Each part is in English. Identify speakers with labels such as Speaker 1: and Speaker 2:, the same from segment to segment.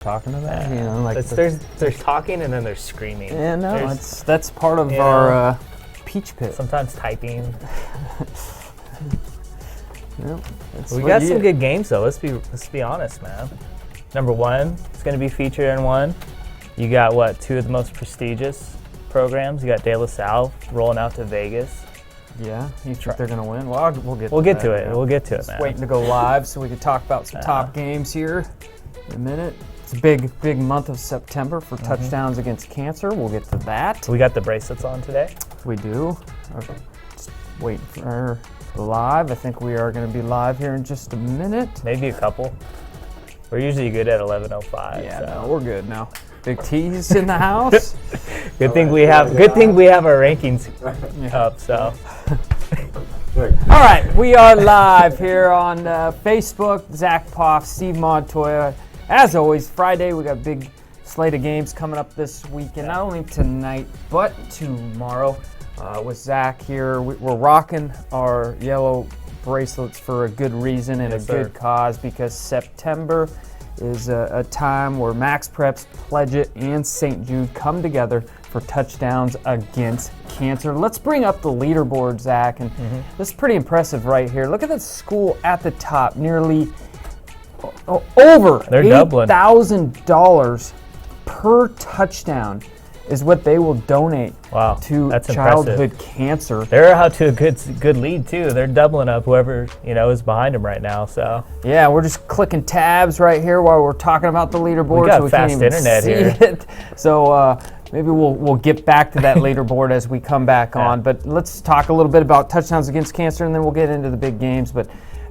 Speaker 1: talking to that. Like
Speaker 2: there's talking and then there's screaming.
Speaker 1: Yeah, no, that's part of our peach pit.
Speaker 2: Sometimes typing.
Speaker 1: We
Speaker 2: got some good games though. Let's be honest, man. Number one, it's going to be featured in one. You got two of the most prestigious programs. You got De La Salle rolling out to Vegas.
Speaker 1: Yeah, you think they're going to win? Well, we'll get to it.
Speaker 2: We'll get to it,
Speaker 1: Just
Speaker 2: man.
Speaker 1: waiting to go live so we can talk about some top games here in a minute. It's a big month of September for touchdowns against cancer. We'll get to that.
Speaker 2: We got the bracelets on today.
Speaker 1: We do. Just waiting for live. I think we are going to be live here in just a minute.
Speaker 2: Maybe a couple. We're usually good at 11:05.
Speaker 1: Yeah, no, we're good now. Big T's in the house.
Speaker 2: Good thing we have our rankings up. So.
Speaker 1: All right, we are live here on Facebook. Zack Poff, Steve Montoya. As always, Friday we got a big slate of games coming up this weekend. Not only tonight but tomorrow. With Zack here, we're rocking our yellow bracelets for a good reason and a good cause, because September is a time where MaxPreps, Pledge It, and St. Jude come together for touchdowns against cancer. Let's bring up the leaderboard, Zack, and this is pretty impressive right here. Look at that school at the top, nearly over $8,000 per touchdown is what they will donate to childhood cancer.
Speaker 2: They're out to a good lead too. They're doubling up whoever is behind them right now. So
Speaker 1: yeah, we're just clicking tabs right here while we're talking about the leaderboard.
Speaker 2: We got fast internet here.
Speaker 1: So maybe we'll get back to that leaderboard as we come back on. But let's talk a little bit about touchdowns against cancer, and then we'll get into the big games. But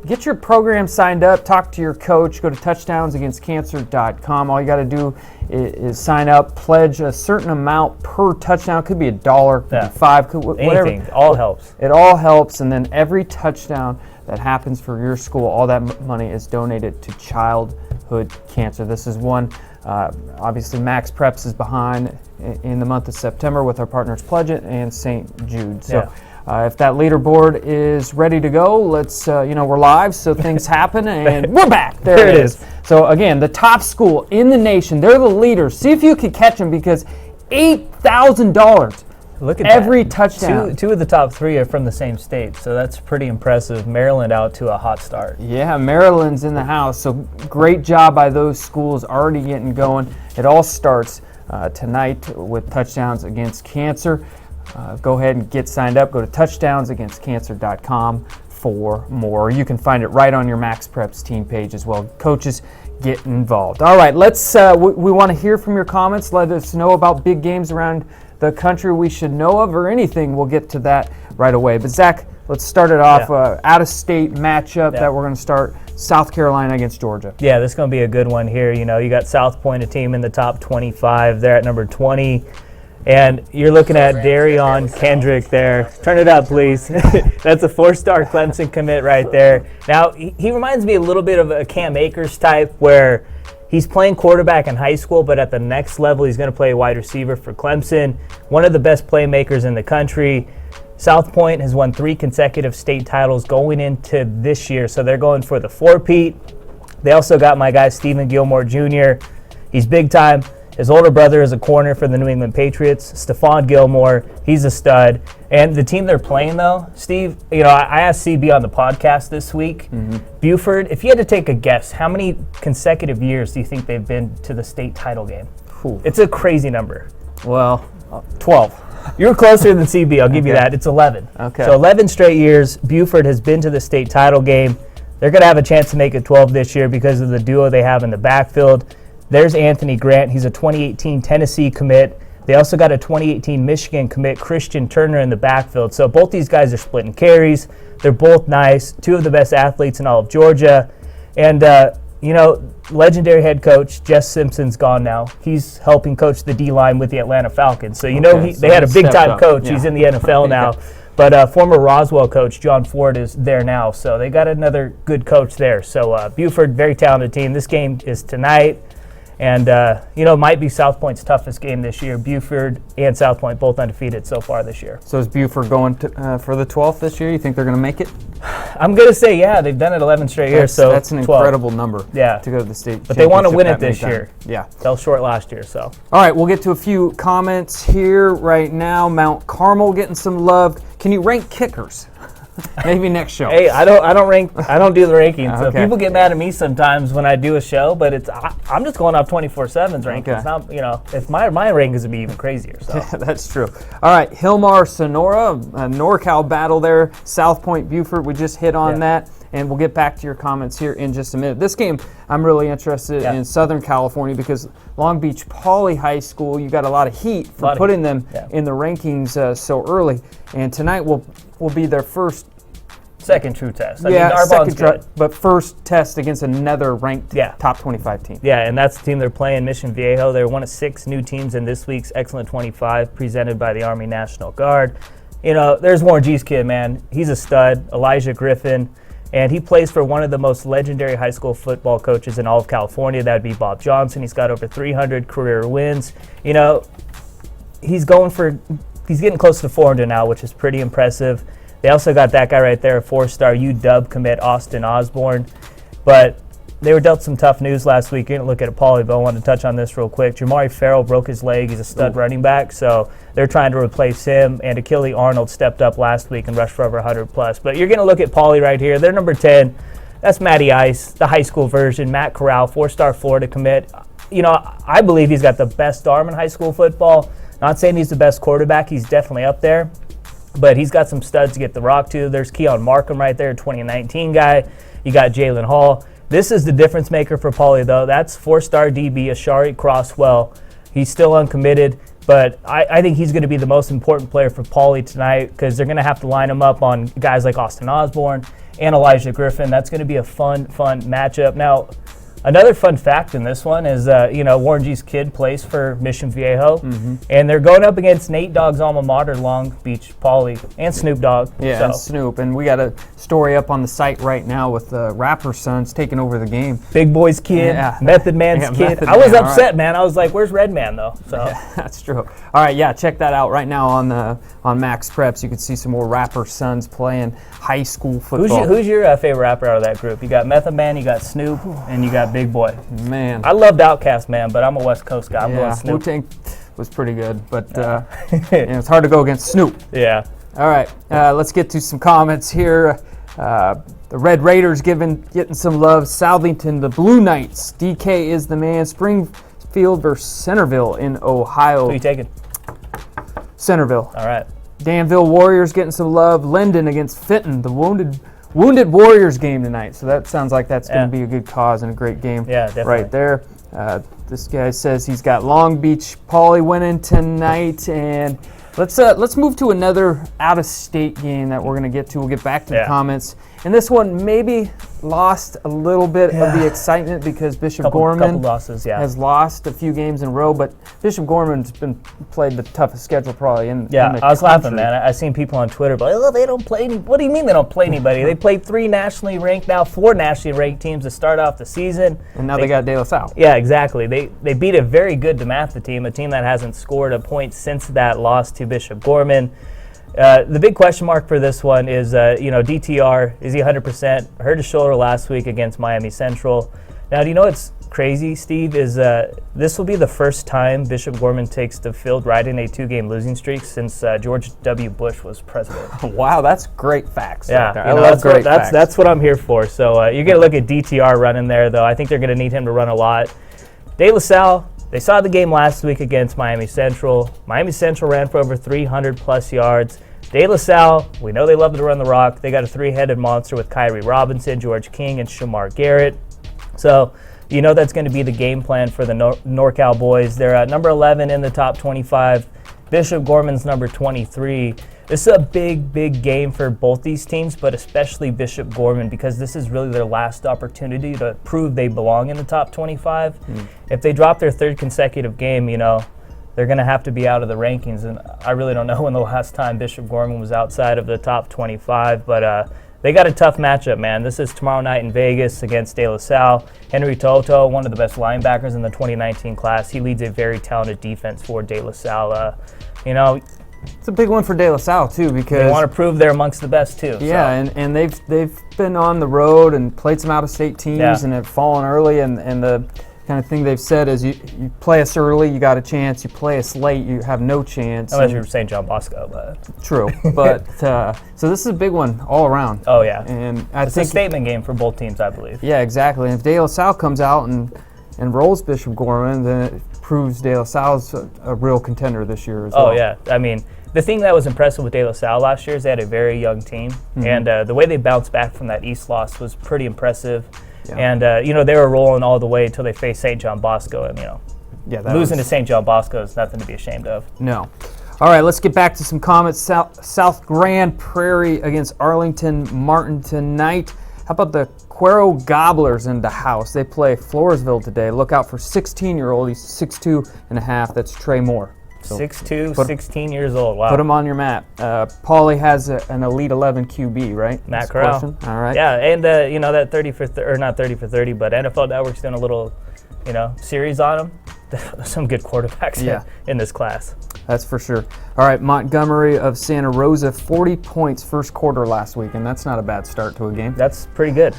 Speaker 1: get your program signed up. Talk to your coach. Go to touchdownsagainstcancer.com. All you got to do is sign up, pledge a certain amount per touchdown. Could be $1, could be $5, whatever.
Speaker 2: Anything. All helps.
Speaker 1: It all helps, and then every touchdown that happens for your school, all that money is donated to childhood cancer. This is one, obviously MaxPreps is behind in the month of September with our partners Pledge It and St. Jude. So. If that leaderboard is ready to go, let's, we're live, so things happen, and we're back. There it is. So, again, the top school in the nation, they're the leaders. See if you can catch them, because $8,000
Speaker 2: Look at
Speaker 1: every touchdown.
Speaker 2: Two of the top three are from the same state, so that's pretty impressive. Maryland out to a hot start.
Speaker 1: Yeah, Maryland's in the house, so great job by those schools already getting going. It all starts tonight with touchdowns against cancer. Go ahead and get signed up. Go to touchdownsagainstcancer.com for more. You can find it right on your MaxPreps team page as well. Coaches, get involved. All right, let's. We want to hear from your comments. Let us know about big games around the country we should know of, or anything. We'll get to that right away. But Zack, let's start it off. Out-of-state matchup that we're going to start. South Carolina against Georgia.
Speaker 2: Yeah, this is going to be a good one here. You got South Point, a team in the top 25. They're at number 20. And you're looking at Darion Kendrick there. Turn it up, please. That's a 4-star Clemson commit right there. Now, he reminds me a little bit of a Cam Akers type, where he's playing quarterback in high school, but at the next level, he's going to play wide receiver for Clemson. One of the best playmakers in the country. South Point has won 3 consecutive state titles going into this year, so they're going for the 4-peat. They also got my guy, Stephen Gilmore Jr. He's big time. His older brother is a corner for the New England Patriots. Stephon Gilmore, he's a stud. And the team they're playing, though, Steve, I asked CB on the podcast this week. Buford, if you had to take a guess, how many consecutive years do you think they've been to the state title game? It's a crazy number.
Speaker 1: Well, 12.
Speaker 2: You're closer than CB, I'll give you that. It's 11.
Speaker 1: Okay.
Speaker 2: So 11 straight years, Buford has been to the state title game. They're going to have a chance to make it 12 this year because of the duo they have in the backfield. There's Anthony Grant. He's a 2018 Tennessee commit. They also got a 2018 Michigan commit, Christian Turner, in the backfield. So both these guys are splitting carries. They're both nice. 2 of the best athletes in all of Georgia. And, legendary head coach Jess Simpson's gone now. He's helping coach the D-line with the Atlanta Falcons. So, they had a big-time coach. Yeah. He's in the NFL now. But former Roswell coach John Ford is there now. So they got another good coach there. So Buford, very talented team. This game is tonight. And, might be South Point's toughest game this year. Buford and South Point both undefeated so far this year.
Speaker 1: So is Buford going for the 12th this year? You think they're going to make it?
Speaker 2: I'm going to say, yeah. They've done it 11 straight years. So
Speaker 1: that's an
Speaker 2: 12.
Speaker 1: incredible number to go to the state
Speaker 2: But they want to
Speaker 1: championship
Speaker 2: win it
Speaker 1: that many
Speaker 2: this year.
Speaker 1: times. Yeah.
Speaker 2: Fell short last year, so.
Speaker 1: All right, we'll get to a few comments here right now. Mount Carmel getting some love. Can you rank kickers? Maybe next show.
Speaker 2: Hey, I don't do the rankings. So
Speaker 1: Okay.
Speaker 2: people get mad at me sometimes when I do a show, but I'm just going off 24/7's rankings.
Speaker 1: Okay.
Speaker 2: It's not, if my rankings would be even crazier. So
Speaker 1: Yeah, that's true. All right, Hilmar, Sonora, NorCal battle there. South Point, Buford, we just hit on that. And we'll get back to your comments here in just a minute. This game, I'm really interested in Southern California because Long Beach Poly High School, you got a lot of heat for putting them in the rankings so early. And tonight will be their
Speaker 2: second true test.
Speaker 1: But first test against another ranked top 25 team.
Speaker 2: Yeah, and that's the team they're playing, Mission Viejo. They're one of 6 new teams in this week's Excellent 25 presented by the Army National Guard. There's Warren G's kid, man. He's a stud, Elijah Griffin. And he plays for one of the most legendary high school football coaches in all of California. That would be Bob Johnson. He's got over 300 career wins. He's getting close to 400 now, which is pretty impressive. They also got that guy right there, a 4-star UW commit, Austin Osborne. But they were dealt some tough news last week. You didn't look at it, Paulie, but I wanted to touch on this real quick. Jamari Farrell broke his leg. He's a stud running back, so they're trying to replace him. And Achille Arnold stepped up last week and rushed for over 100+. But you're going to look at Paulie right here. They're number 10. That's Matty Ice, the high school version. Matt Corral, 4-star Florida commit. I believe he's got the best arm in high school football. Not saying he's the best quarterback. He's definitely up there. But he's got some studs to get the rock to. There's Keon Markham right there, 2019 guy. You got Jalen Hall. This is the difference maker for Paulie, though. That's 4-star DB, Ashari Crosswell. He's still uncommitted, but I think he's going to be the most important player for Paulie tonight because they're going to have to line him up on guys like Austin Osborne and Elijah Griffin. That's going to be a fun matchup. Now, another fun fact in this one is, Warren G's kid plays for Mission Viejo, and they're going up against Nate Dogg's alma mater, Long Beach Poly, and Snoop Dogg.
Speaker 1: Yeah, and Snoop. And we got a story up on the site right now with the rapper sons taking over the game.
Speaker 2: Big Boy's kid, Method Man's kid. I was upset, man. I was like, where's Redman, though? So
Speaker 1: that's true. All right, check that out right now on MaxPreps. You can see some more rapper sons playing high school football.
Speaker 2: Who's your favorite rapper out of that group? You got Method Man, you got Snoop, and you got Big Boy.
Speaker 1: Man.
Speaker 2: I loved Outkast, man, but I'm a West Coast guy. I'm going Snoop.
Speaker 1: Wu-Tang was pretty good, but it's hard to go against Snoop.
Speaker 2: Yeah.
Speaker 1: All right, let's get to some comments here. The Red Raiders getting some love. Southington, the Blue Knights. DK is the man. Springfield versus Centerville in Ohio.
Speaker 2: Who are you taking?
Speaker 1: Centerville.
Speaker 2: All right.
Speaker 1: Danville Warriors getting some love. Linden against Fenton, the Wounded Warriors game tonight. So that sounds like that's going to be a good cause and a great game.
Speaker 2: Yeah, definitely.
Speaker 1: Right there. This guy says he's got Long Beach Poly winning tonight, and let's move to another out-of-state game that we're going to get to. We'll get back to the comments. And this one maybe lost a little bit of the excitement because Bishop Gorman has lost a few games in a row, but Bishop Gorman's played the toughest schedule probably in the
Speaker 2: I was laughing, man. I seen people on Twitter, but they don't play any. What do you mean they don't play anybody? They played 4 nationally ranked teams to start off the season.
Speaker 1: And now they got De La Salle.
Speaker 2: Yeah, exactly. They beat a very good DeMatha team, a team that hasn't scored a point since that loss to Bishop Gorman. The big question mark for this one is, DTR, is he 100%? Hurt his shoulder last week against Miami Central. Now, do you know what's crazy, Steve, is this will be the first time Bishop Gorman takes the field riding a 2-game losing streak since George W. Bush was president.
Speaker 1: Wow, that's great facts.
Speaker 2: Yeah,
Speaker 1: right there. I love great facts.
Speaker 2: That's what I'm here for. So you're going to look at DTR running there, though. I think they're going to need him to run a lot. De La Salle, they saw the game last week against Miami Central. Miami Central ran for over 300+ yards. De La Salle, we know they love to run the rock. They got a 3-headed monster with Kyrie Robinson, George King, and Shamar Garrett. So that's going to be the game plan for the NorCal boys. They're at number 11 in the top 25. Bishop Gorman's number 23. This is a big game for both these teams, but especially Bishop Gorman, because this is really their last opportunity to prove they belong in the top 25. If they drop their 3rd consecutive game, they're going to have to be out of the rankings, and I really don't know when the last time Bishop Gorman was outside of the top 25, but they got a tough matchup, man. This is tomorrow night in Vegas against De La Salle. Henry Toto, one of the best linebackers in the 2019 class. He leads a very talented defense for De La Salle.
Speaker 1: It's a big one for De La Salle too, because
Speaker 2: they want to prove they're amongst the best too.
Speaker 1: Yeah, so. and they've been on the road and played some out-of-state teams and have fallen early. And the kind of thing they've said is you play us early, you got a chance. You play us late, you have no chance.
Speaker 2: Unless you're St. John Bosco, but
Speaker 1: true. But so this is a big one all around.
Speaker 2: Oh yeah,
Speaker 1: and
Speaker 2: it's a statement game for both teams, I believe.
Speaker 1: Yeah, exactly. And if De La Salle comes out and rolls Bishop Gorman, then it proves De La Salle's a real contender this year as well.
Speaker 2: Oh yeah, I mean, the thing that was impressive with De La Salle last year is they had a very young team, and the way they bounced back from that East loss was pretty impressive. Yeah. And they were rolling all the way until they faced St. John Bosco, and losing to St. John Bosco is nothing to be ashamed of.
Speaker 1: No. All right, let's get back to some comments. South Grand Prairie against Arlington Martin tonight. How about the Cuero Gobblers in the house? They play Floresville today. Look out for 16-year-old. He's 6'2.5". That's Trey Moore.
Speaker 2: So 6'2", 16 years old. Wow.
Speaker 1: Put him on your map. Paulie has an Elite 11 QB, right?
Speaker 2: Matt Corral.
Speaker 1: All right.
Speaker 2: Yeah, and that 30 for not 30 for 30, but NFL Network's doing a little, series on him. Some good quarterbacks in this class.
Speaker 1: That's for sure. All right, Montgomery of Santa Rosa, 40 points first quarter last week, and that's not a bad start to a game.
Speaker 2: That's pretty good.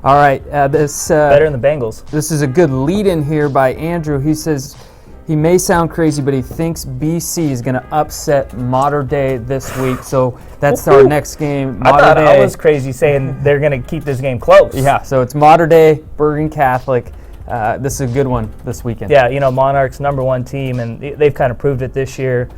Speaker 1: All right, this
Speaker 2: better than the Bengals.
Speaker 1: This is a good lead-in here by Andrew. He says he may sound crazy, but he thinks BC is going to upset Mater Dei this week. So that's our next game.
Speaker 2: I thought I was crazy saying they're going to keep this game close.
Speaker 1: Yeah, so it's Mater Dei, Bergen Catholic. This is a good one this weekend.
Speaker 2: Yeah, Monarchs #1 team, and they've kind of proved it this year.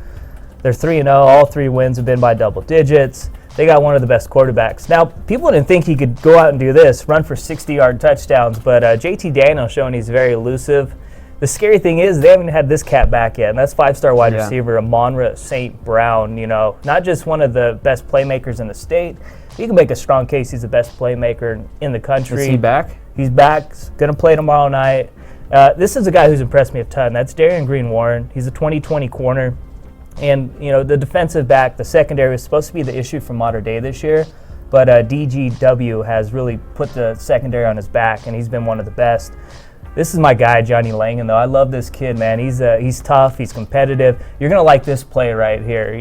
Speaker 2: They're 3-0. All 3 wins have been by double digits. They got one of the best quarterbacks. Now, people didn't think he could go out and do this, run for 60-yard touchdowns, but JT Daniel's showing he's very elusive. The scary thing is they haven't had this cat back yet, and that's 5-star wide receiver Amonra St. Brown. Not just one of the best playmakers in the state. You can make a strong case he's the best playmaker in the country.
Speaker 1: Is he back?
Speaker 2: He's back. Going to play tomorrow night. This is a guy who's impressed me a ton. That's Darian Green-Warren. He's a 2020 corner. And, the defensive back, the secondary was supposed to be the issue for Mater Dei this year. But DGW has really put the secondary on his back, and he's been one of the best. This is my guy, Johnny Langan, though. I love this kid, man. He's tough. He's competitive. You're going to like this play right here.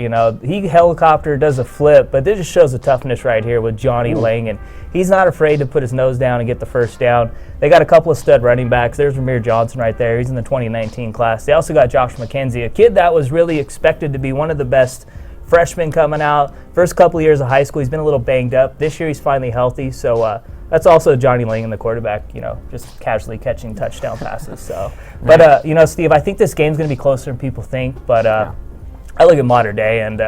Speaker 2: He helicopter, does a flip, but this just shows the toughness right here with Johnny Langan. He's not afraid to put his nose down and get the first down. They got a couple of stud running backs. There's Ramir Johnson right there. He's in the 2019 class. They also got Josh McKenzie, a kid that was really expected to be one of the best freshmen coming out. First couple of years of high school, he's been a little banged up. This year, he's finally healthy, so that's also Johnny Langan, the quarterback, just casually catching touchdown passes. So, but Steve, I think this game's going to be closer than people think. But I look at Mater Dei, and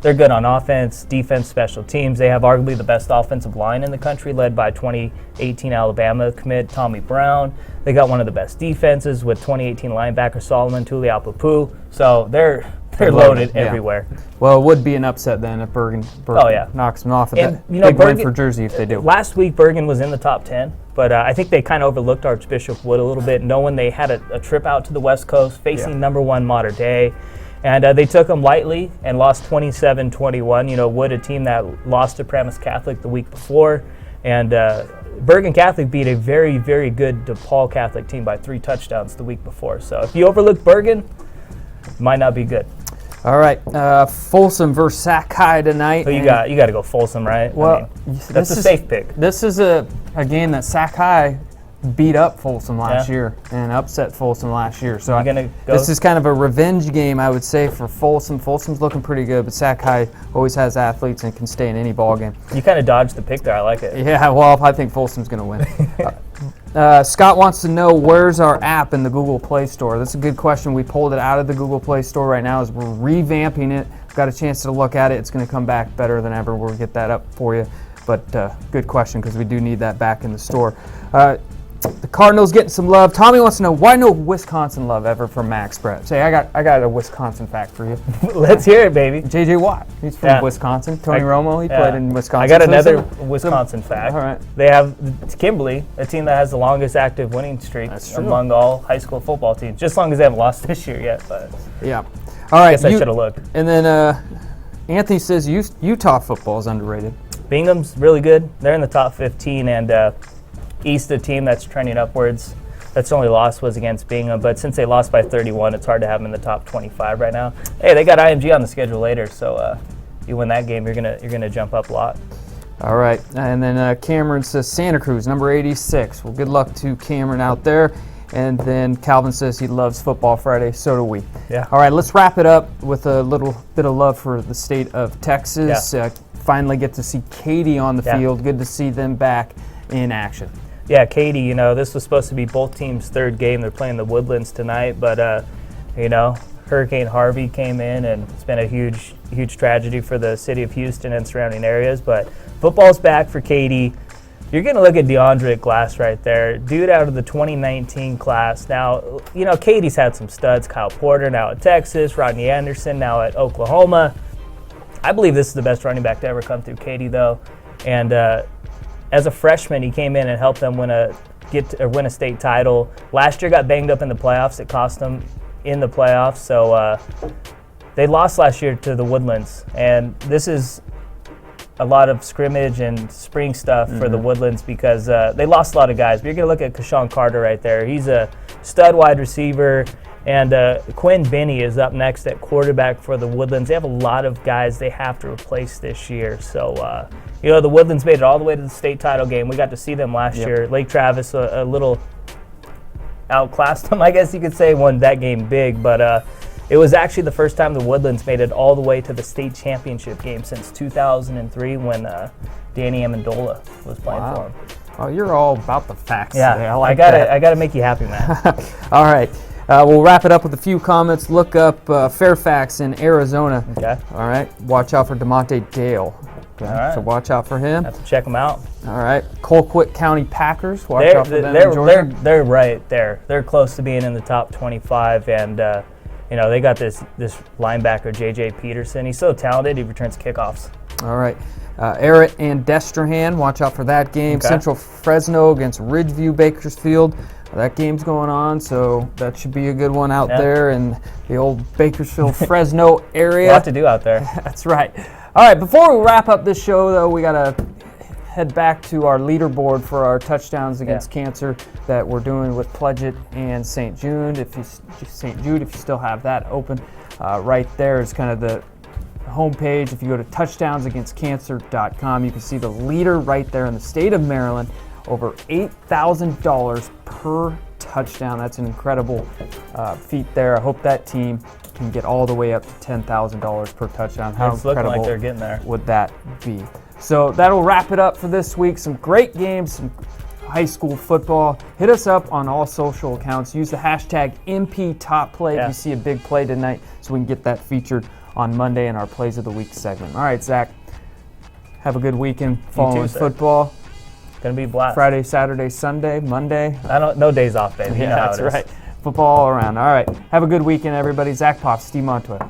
Speaker 2: they're good on offense, defense, special teams. They have arguably the best offensive line in the country, led by 2018 Alabama commit Tommy Brown. They got one of the best defenses with 2018 linebacker Solomon Tuliaupupu. So they're loaded everywhere.
Speaker 1: Well, it would be an upset then if Bergen knocks them off.
Speaker 2: And
Speaker 1: big win for Jersey if they do.
Speaker 2: Last week, Bergen was in the top 10, but I think they kind of overlooked Archbishop Wood a little bit, knowing they had a trip out to the West Coast, facing #1 Mater Dei. And they took them lightly and lost 27-21. Wood, a team that lost to Paramus Catholic the week before. And Bergen Catholic beat a very, very good DePaul Catholic team by 3 touchdowns the week before. So if you overlook Bergen, it might not be good.
Speaker 1: All right, Folsom versus Sakai tonight.
Speaker 2: So you got to go Folsom, right?
Speaker 1: Well,
Speaker 2: that's a safe pick.
Speaker 1: This is a game that Sakai beat up Folsom last year and upset Folsom last year. So this is kind of a revenge game, I would say, for Folsom. Folsom's looking pretty good, but Sakai always has athletes and can stay in any ball game.
Speaker 2: You kind of dodged the pick there. I like it.
Speaker 1: Yeah, well, I think Folsom's going to win. Scott wants to know, where's our app in the Google Play Store? That's a good question. We pulled it out of the Google Play Store right now as we're revamping it. Got a chance to look at it. It's going to come back better than ever. We'll get that up for you. But good question, because we do need that back in the store. The Cardinals getting some love. Tommy wants to know, why no Wisconsin love ever from MaxPreps? Hey, I got a Wisconsin fact for you.
Speaker 2: Let's hear it, baby.
Speaker 1: J.J. Watt. He's from Wisconsin. Tony Romo, he played in Wisconsin.
Speaker 2: I got another Wisconsin fact.
Speaker 1: All right.
Speaker 2: They have Kimberly, a team that has the longest active winning streak among all high school football teams. Just as long as they haven't lost this year yet. But
Speaker 1: yeah. All right.
Speaker 2: I guess I should have looked.
Speaker 1: And then Anthony says Utah football is underrated.
Speaker 2: Bingham's really good. They're in the top 15, and East, the team that's trending upwards. That's the only loss was against Bingham, but since they lost by 31, it's hard to have them in the top 25 right now. Hey, they got IMG on the schedule later, so you win that game, you're gonna jump up a lot.
Speaker 1: All right, and then Cameron says Santa Cruz, number 86. Well, good luck to Cameron out there. And then Calvin says he loves Football Friday. So do we.
Speaker 2: Yeah.
Speaker 1: All right, let's wrap it up with a little bit of love for the state of Texas.
Speaker 2: Yeah.
Speaker 1: Finally get to see Katy on the field. Good to see them back in action.
Speaker 2: Yeah, Katy, you know, this was supposed to be both teams' third game. They're playing the Woodlands tonight, but, you know, Hurricane Harvey came in, and it's been a huge, huge tragedy for the city of Houston and surrounding areas. But football's back for Katy. You're going to look at DeAndre Glass right there, dude out of the 2019 class. Now, you know, Katy's had some studs. Kyle Porter now at Texas, Rodney Anderson now at Oklahoma. I believe this is the best running back to ever come through Katy, though. And as a freshman, he came in and helped them win a state title. Last year got banged up in the playoffs. It cost them in the playoffs. So they lost last year to the Woodlands. And this is a lot of scrimmage and spring stuff for the Woodlands because they lost a lot of guys. But you're going to look at Kashawn Carter right there. He's a stud wide receiver. And Quinn Binney is up next at quarterback for the Woodlands. They have a lot of guys they have to replace this year. So, you know, the Woodlands made it all the way to the state title game. We got to see them last year. Lake Travis a little outclassed them, I guess you could say, won that game big. But it was actually the first time the Woodlands made it all the way to the state championship game since 2003 when Danny Amendola was playing for them.
Speaker 1: Oh, you're all about the facts
Speaker 2: Yeah,
Speaker 1: today.
Speaker 2: I got to make you happy, man.
Speaker 1: All right. We'll wrap it up with a few comments. Look up Fairfax in Arizona.
Speaker 2: Okay.
Speaker 1: All right. Watch out for DeMonte Dale. Okay.
Speaker 2: All right.
Speaker 1: So watch out for him.
Speaker 2: Have to check them out.
Speaker 1: All right. Colquitt County Packers. Watch out for them in Georgia.
Speaker 2: They're right there. They're close to being in the top 25, and you know, they got this linebacker, J.J. Peterson. He's so talented, he returns kickoffs.
Speaker 1: All right. Errett and Destrehan, watch out for that game.
Speaker 2: Okay.
Speaker 1: Central Fresno against Ridgeview Bakersfield. That game's going on, so that should be a good one out there in the old Bakersfield, Fresno area.
Speaker 2: A lot to do out there.
Speaker 1: That's right. All right, before we wrap up this show, though, we got to head back to our leaderboard for our touchdowns against cancer that we're doing with Pledge It and St. Jude. If you still have that open, right there is kind of the homepage. If you go to touchdownsagainstcancer.com, you can see the leader right there in the state of Maryland, over $8,000 per touchdown. That's an incredible feat there. I hope that team can get all the way up to $10,000 per touchdown. How
Speaker 2: It's looking
Speaker 1: incredible
Speaker 2: like they're getting there.
Speaker 1: would that be? So that'll wrap it up for this week. Some great games, some high school football. Hit us up on all social accounts. Use the hashtag MPTopPlay if you see a big play tonight so we can get that featured on Monday in our Plays of the Week segment. All right, Zach, have a good weekend following football.
Speaker 2: It's going to be a blast.
Speaker 1: Friday, Saturday, Sunday, Monday.
Speaker 2: No days off, baby. You know how
Speaker 1: that's
Speaker 2: it is.
Speaker 1: right. Football all around. All right. Have a good weekend, everybody. Zach Poff, Steve Montoya.